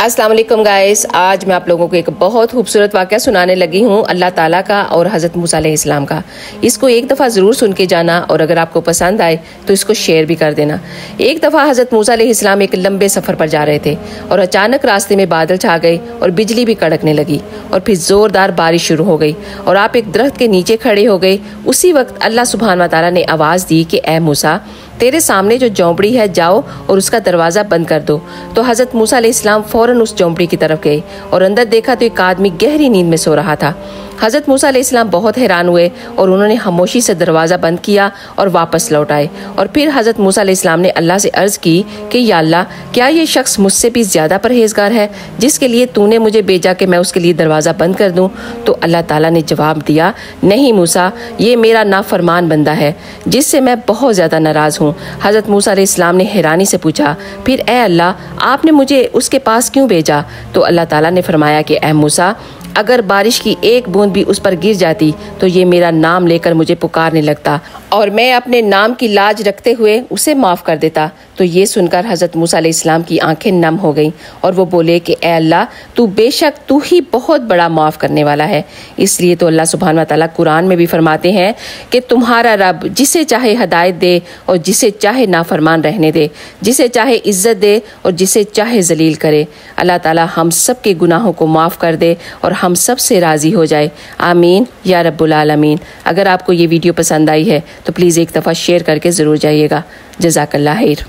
अस्सलाम वालेकुम गाइस, आज मैं आप लोगों को एक बहुत खूबसूरत वाक़या सुनाने लगी हूँ अल्लाह ताला का और हज़रत मूसा अलैहिस्सलाम का। इसको एक दफ़ा ज़रूर सुन के जाना और अगर आपको पसंद आए तो इसको शेयर भी कर देना। एक दफ़ा हज़रत मूसा अलैहिस्सलाम एक लंबे सफ़र पर जा रहे थे और अचानक रास्ते में बादल छा गए और बिजली भी कड़कने लगी और फिर ज़ोरदार बारिश शुरू हो गई और आप एक दरख्त के नीचे खड़े हो गए। उसी वक्त अल्लाह सुब्हान व तआला ने आवाज़ दी कि ए मूसा, तेरे सामने जो झोंपड़ी है जाओ और उसका दरवाज़ा बंद कर दो। तो हज़रत मूसा अलैहिस्सलाम फौरन उस झोंपड़ी की तरफ गए और अंदर देखा तो एक आदमी गहरी नींद में सो रहा था। हज़रत मूसा अलैहिस्सलाम बहुत हैरान हुए और उन्होंने खामोशी से दरवाज़ा बंद किया और वापस लौट आए। और फिर हज़रत मूसा अलैहिस्सलाम ने अल्लाह से अर्ज़ की कि या अल्लाह, क्या ये शख्स मुझसे भी ज़्यादा परहेज़गार है जिसके लिए तूने मुझे भेजा कि मैं उसके लिए दरवाज़ा बंद कर दूँ? तो अल्लाह ताला ने जवाब दिया, नहीं मूसा, ये मेरा नाफरमान बंदा है जिससे मैं बहुत ज़्यादा नाराज़ हूँ। हज़रत मूसा अलैहिस्सलाम ने हैरानी से पूछा, फिर ए अल्लाह, आपने मुझे उसके पास क्यों भेजा? तो अल्लाह ताला ने फरमाया कि ए मूसा, अगर बारिश की एक बूंद भी उस पर गिर जाती तो ये मेरा नाम लेकर मुझे पुकारने लगता और मैं अपने नाम की लाज रखते हुए उसे माफ़ कर देता। तो ये सुनकर हज़रत मूसा अलैहिस्सलाम की आंखें नम हो गईं और वो बोले कि ए अल्लाह, तू बेशक तू ही बहुत बड़ा माफ़ करने वाला है। इसलिए तो अल्लाह सुब्हान व तआला कुरान में भी फरमाते हैं कि तुम्हारा रब जिसे चाहे हदायत दे और जिसे चाहे नाफरमान रहने दे, जिसे चाहे इज्जत दे और जिसे चाहे जलील करे। अल्लाह ताला हम सब के गुनाहों को माफ़ कर दे और हम सब से राज़ी हो जाए। आमीन या रब्बुल आलमीन। अगर आपको ये वीडियो पसंद आई है तो प्लीज़ एक दफ़ा शेयर करके ज़रूर जाइएगा। जज़ाकल्लाह खैर।